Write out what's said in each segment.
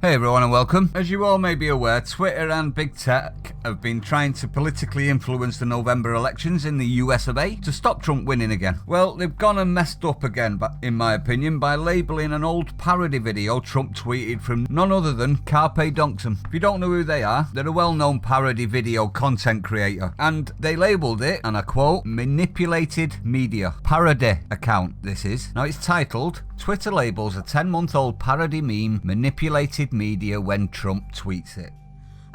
Hey everyone and welcome. As you all may be aware, Twitter and Big Tech have been trying to politically influence the November elections in the US of A to stop Trump winning again. Well, they've gone and messed up again, in my opinion, by labelling an old parody video Trump tweeted from none other than Carpe Diem. If you don't know who they are, they're a well-known parody video content creator, and they labelled it, and I quote, manipulated media. Parody account, this is. Now it's titled, Twitter labels a 10-month-old parody meme manipulated media when Trump tweets it.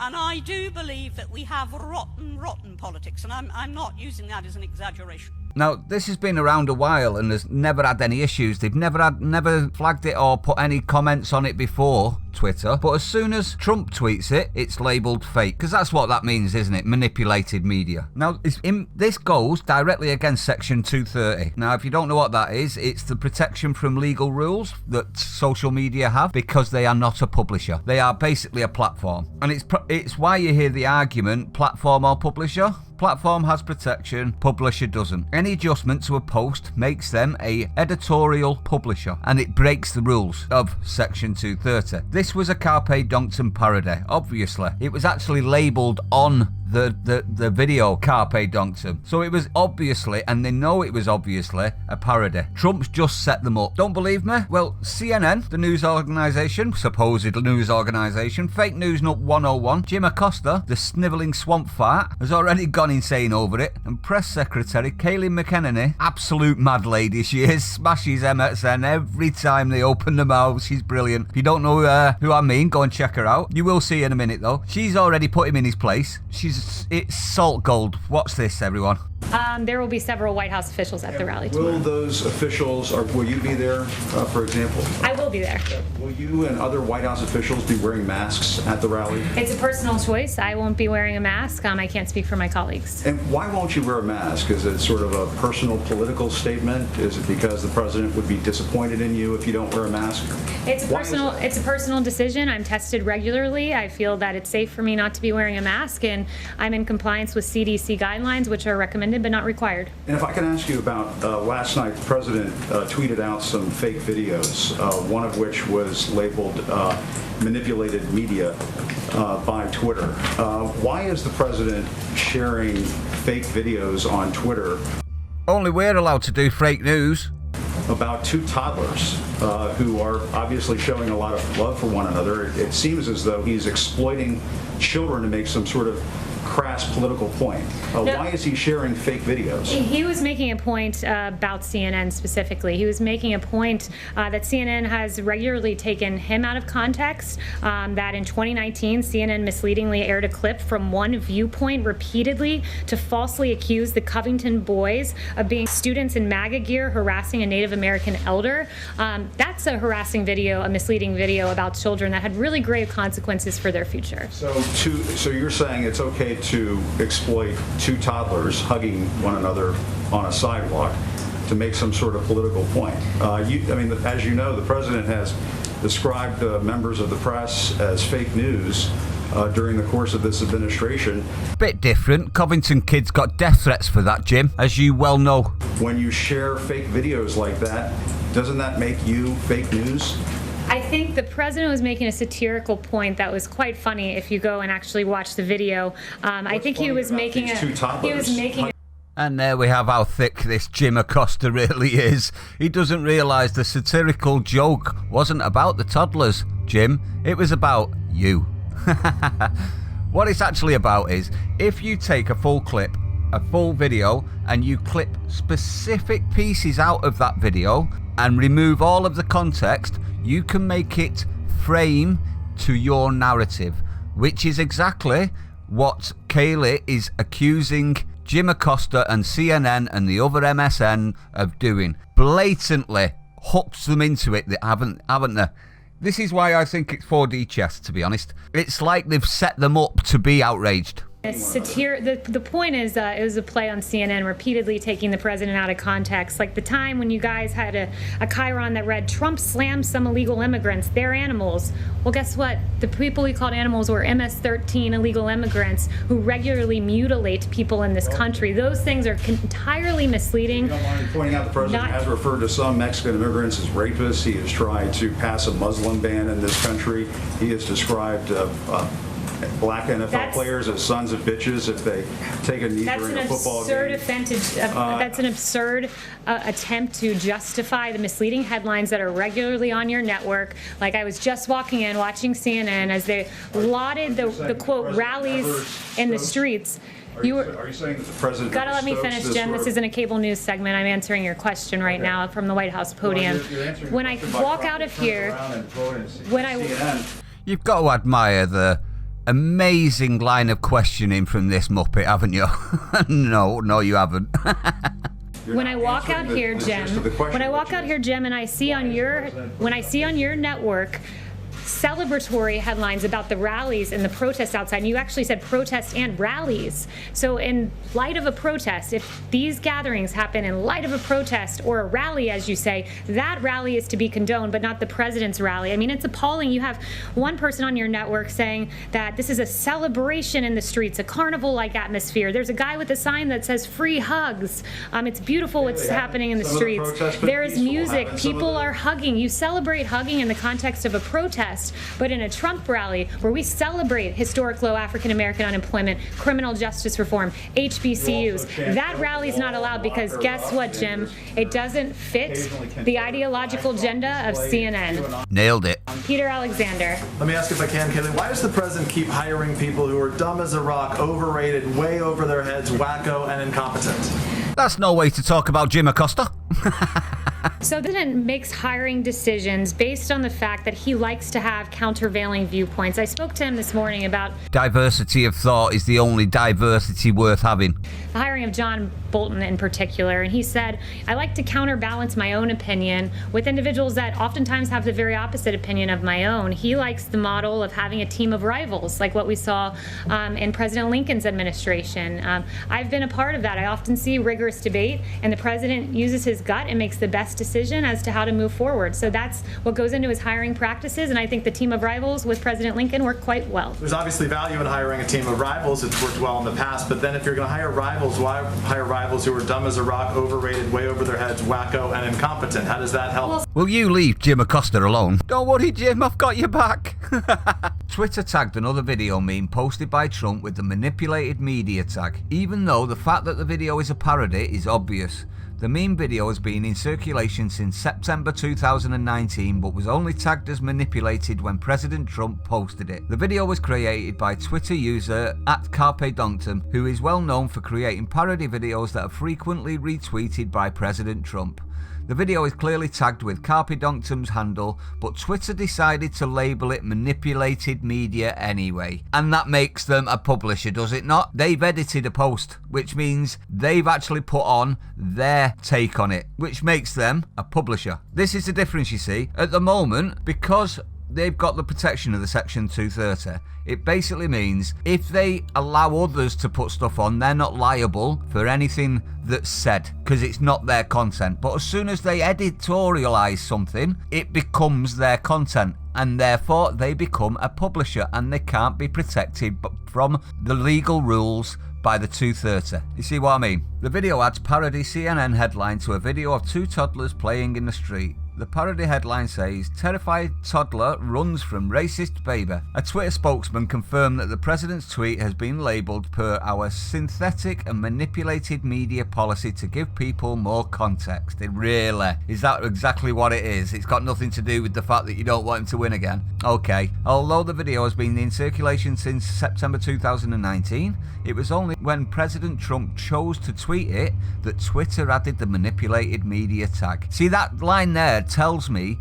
And I do believe that we have rotten politics, and I'm not using that as an exaggeration. Now, this has been around a while and has never had any issues. They've never flagged it or put any comments on it before, Twitter. But as soon as Trump tweets it, it's labelled fake. Because that's what that means, isn't it? Manipulated media. Now, this goes directly against Section 230. Now, if you don't know what that is, it's the protection from legal rules that social media have because they are not a publisher. They are basically a platform. And it's why you hear the argument, platform or publisher. Platform has protection, publisher doesn't. Any adjustment to a post makes them a editorial publisher, and it breaks the rules of Section 230. This was a Carpe Diem parody, obviously. It was actually labelled on the video Carpe Diem. So it was obviously, and they know it was obviously, a parody. Trump's just set them up. Don't believe me? Well, CNN, the news organisation, supposed news organisation, Fake News Nut 101, Jim Acosta, the snivelling swamp fart, has already gone insane over it, and Press Secretary McEnany, absolute mad lady she is, smashes MSN every time they open their mouths. She's brilliant. If you don't know who I mean, go and check her out. You will see in a minute though. She's already put him in his place. It's salt gold. Watch this, everyone. There will be several White House officials at the rally tomorrow. Will those officials, or will you be there, for example? I will be there. Will you and other White House officials be wearing masks at the rally? It's a personal choice. I won't be wearing a mask. I can't speak for my colleagues. And why won't you wear a mask? Is it sort of a personal political statement? Is it because the president would be disappointed in you if you don't wear a mask? It's a personal decision. I'm tested regularly. I feel that it's safe for me not to be wearing a mask, and I'm in compliance with CDC guidelines, which are recommended but not required. And if I can ask you about last night, the president tweeted out some fake videos, one of which was labeled manipulated media by Twitter. Why is the president sharing fake videos on Twitter? Only we're allowed to do fake news. About two toddlers who are obviously showing a lot of love for one another. It seems as though he's exploiting children to make some sort of crass political point. Why is he sharing fake videos? He was making a point about CNN specifically. He was making a point that CNN has regularly taken him out of context, that in 2019 CNN misleadingly aired a clip from one viewpoint repeatedly to falsely accuse the Covington boys of being students in MAGA gear harassing a Native American elder. That's a harassing video, a misleading video about children that had really grave consequences for their future. So you're saying it's okay to exploit two toddlers hugging one another on a sidewalk to make some sort of political point. As you know, the president has described members of the press as fake news during the course of this administration. Bit different. Covington kids got death threats for that, Jim, as you well know. When you share fake videos like that, doesn't that make you fake news? I think the president was making a satirical point that was quite funny if you go and actually watch the video. I think he was making And there we have how thick this Jim Acosta really is. He doesn't realise the satirical joke wasn't about the toddlers, Jim. It was about you. What it's actually about is, if you take a full clip, a full video, and you clip specific pieces out of that video and remove all of the context, you can make it frame to your narrative, which is exactly what Kaylee is accusing Jim Acosta and CNN and the other MSN of doing. Blatantly hooked them into it, haven't they? This is why I think it's 4D chess, to be honest. It's like they've set them up to be outraged. The point is, it was a play on CNN repeatedly taking the president out of context. Like the time when you guys had a chyron that read, Trump slammed some illegal immigrants, they're animals. Well, guess what? The people he called animals were MS-13 illegal immigrants who regularly mutilate people in this country. Those things are entirely misleading. You don't mind pointing out the president has referred to some Mexican immigrants as rapists. He has tried to pass a Muslim ban in this country. He has described black NFL players as sons of bitches if they take a knee during a football game. That's an absurd attempt to justify the misleading headlines that are regularly on your network. Like I was just walking in, watching CNN as they lauded the quote rallies in the streets. Are you saying that the president gotta let me finish, Jim. This isn't a cable news segment. I'm answering your question right now from the White House podium. When I walk out of here, you've got to admire the amazing line of questioning from this Muppet, haven't you? No, you haven't. When I walk out here, Jim, and I see on your network celebratory headlines about the rallies and the protests outside, and you actually said protests and rallies. So in light of a protest, if these gatherings happen in light of a protest or a rally, as you say, that rally is to be condoned, but not the president's rally. I mean, it's appalling. You have one person on your network saying that this is a celebration in the streets, a carnival-like atmosphere. There's a guy with a sign that says free hugs. It's beautiful what's happening in the streets. There is music. People are hugging. You celebrate hugging in the context of a protest. But in a Trump rally where we celebrate historic low African-American unemployment, criminal justice reform, HBCUs, that rally is not allowed because guess what, Jim? It doesn't fit the ideological agenda of CNN. Nailed it. Peter Alexander. Let me ask if I can, Kaylee, why does the president keep hiring people who are dumb as a rock, overrated, way over their heads, wacko, and incompetent? That's no way to talk about Jim Acosta. So the president makes hiring decisions based on the fact that he likes to have countervailing viewpoints. I spoke to him this morning about diversity of thought is the only diversity worth having. The hiring of John Bolton in particular, and he said, I like to counterbalance my own opinion with individuals that oftentimes have the very opposite opinion of my own. He likes the model of having a team of rivals, like what we saw in President Lincoln's administration. I've been a part of that. I often see rigorous debate, and the president uses his gut and makes the best decision as to how to move forward. So that's what goes into his hiring practices, and I think the team of rivals with President Lincoln worked quite well. There's obviously value in hiring a team of rivals. It's worked well in the past, but then if you're going to hire rivals, why hire rivals who are dumb as a rock, overrated, way over their heads, wacko, and incompetent? How does that help? Will you leave Jim Acosta alone? Don't worry, Jim, I've got your back. Twitter tagged another video meme posted by Trump with the manipulated media tag, even though the fact that the video is a parody is obvious. The meme video has been in circulation since September 2019 but was only tagged as manipulated when President Trump posted it. The video was created by Twitter user @CarpeDunctum, who is well known for creating parody videos that are frequently retweeted by President Trump. The video is clearly tagged with CarpeDunctum's handle, but Twitter decided to label it manipulated media anyway. And that makes them a publisher, does it not? They've edited a post, which means they've actually put on their take on it, which makes them a publisher. This is the difference, you see. At the moment, because they've got the protection of the Section 230, it basically means if they allow others to put stuff on, they're not liable for anything that's said because it's not their content. But as soon as they editorialize something, it becomes their content, and therefore they become a publisher and they can't be protected from the legal rules by the 230. You see what I mean? The video adds parody CNN headline to a video of two toddlers playing in the street. The parody headline says, "Terrified toddler runs from racist baby." A Twitter spokesman confirmed that the president's tweet has been labelled per our synthetic and manipulated media policy to give people more context. It really? Is that exactly what it is? It's got nothing to do with the fact that you don't want him to win again? Okay. Although the video has been in circulation since September 2019, it was only when President Trump chose to tweet it that Twitter added the manipulated media tag. See, that line there tells me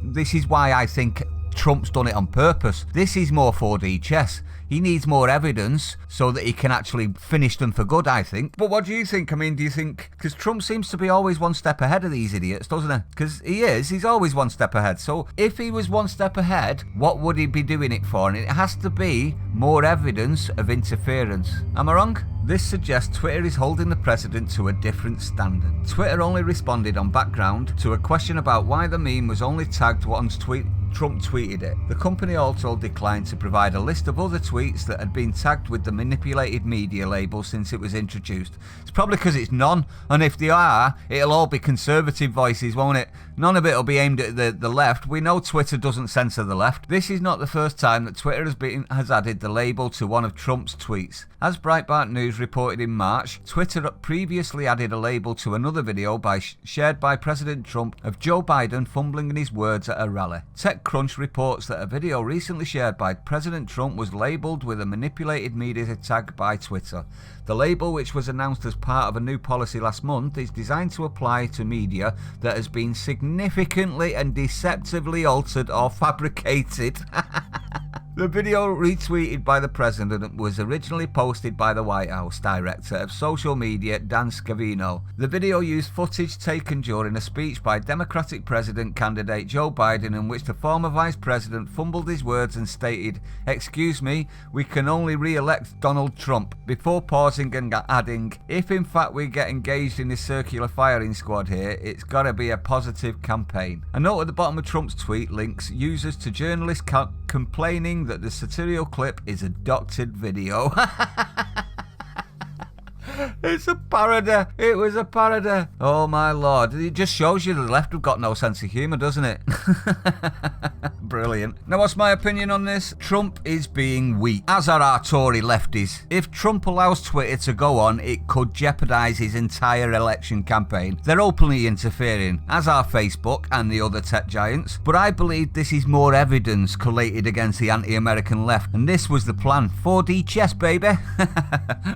this is why I think Trump's done it on purpose. This is more 4D chess. He needs more evidence so that he can actually finish them for good, I think. But what do you think? I mean, do you think... Because Trump seems to be always one step ahead of these idiots, doesn't he? Because he's always one step ahead. So if he was one step ahead, what would he be doing it for? And it has to be more evidence of interference. Am I wrong? This suggests Twitter is holding the president to a different standard. Twitter only responded on background to a question about why the meme was only tagged once Trump tweeted it. The company also declined to provide a list of other tweets that had been tagged with the manipulated media label since it was introduced. It's probably because it's none, and if they are, it'll all be conservative voices, won't it? None of it will be aimed at the left. We know Twitter doesn't censor the left. This is not the first time that Twitter has added the label to one of Trump's tweets. As Breitbart News reported in March, Twitter previously added a label to another video shared by President Trump of Joe Biden fumbling in his words at a rally. TechCrunch reports that a video recently shared by President Trump was labeled with a manipulated media tag by Twitter. The label, which was announced as part of a new policy last month, is designed to apply to media that has been significantly and deceptively altered or fabricated. The video retweeted by the president was originally posted by the White House director of social media, Dan Scavino. The video used footage taken during a speech by Democratic president candidate Joe Biden, in which the former vice president fumbled his words and stated, "Excuse me, we can only re-elect Donald Trump," before pausing and adding, "If in fact we get engaged in this circular firing squad here, it's gotta be a positive campaign." A note at the bottom of Trump's tweet links users to journalists complaining that the satirical clip is a doctored video. It's a parody. It was a parody. Oh my lord. It just shows you the left have got no sense of humour, doesn't it? Brilliant. Now, what's my opinion on this? Trump is being weak, as are our Tory lefties. If Trump allows Twitter to go on, it could jeopardise his entire election campaign. They're openly interfering, as are Facebook and the other tech giants. But I believe this is more evidence collated against the anti-American left, and this was the plan. 4D chess, baby.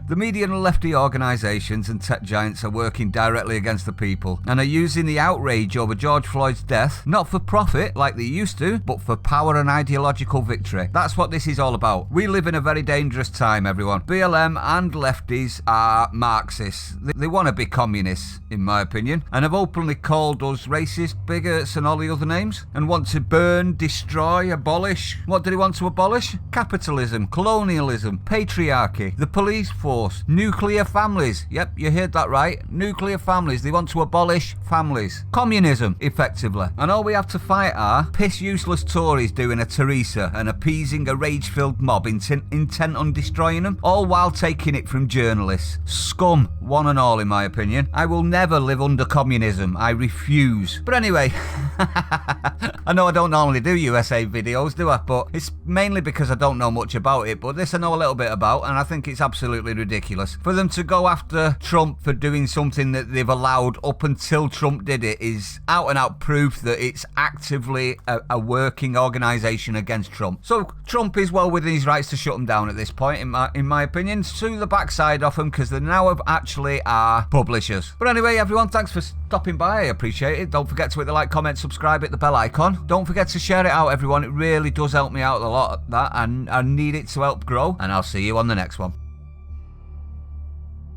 The media and lefty organisations and tech giants are working directly against the people and are using the outrage over George Floyd's death not for profit like they used to, but for power and ideological victory. That's what this is all about. We live in a very dangerous time, everyone. BLM and lefties are Marxists. They want to be communists, in my opinion, and have openly called us racist, bigots and all the other names, and want to burn, destroy, abolish. What do they want to abolish? Capitalism, colonialism, patriarchy, the police force, nuclear families. Yep, you heard that right. Nuclear families. They want to abolish families. Communism, effectively. And all we have to fight are piss useless Tories doing a Teresa and appeasing a rage-filled mob intent on destroying them, all while taking it from journalists. Scum, one and all, in my opinion. I will never live under communism. I refuse. But anyway, I know I don't normally do USA videos, do I? But it's mainly because I don't know much about it. But this I know a little bit about, and I think it's absolutely ridiculous. For them to go after Trump for doing something that they've allowed up until Trump did it is out and out proof that it's actively a working organisation against Trump. So Trump is well within his rights to shut them down at this point, in my opinion. Sue the backside off them, because they now actually are publishers. But anyway, everyone, thanks for stopping by. I appreciate it. Don't forget to hit the like, comment, subscribe, hit the bell icon. Don't forget to share it out, everyone. It really does help me out a lot, that, and I need it to help grow. And I'll see you on the next one.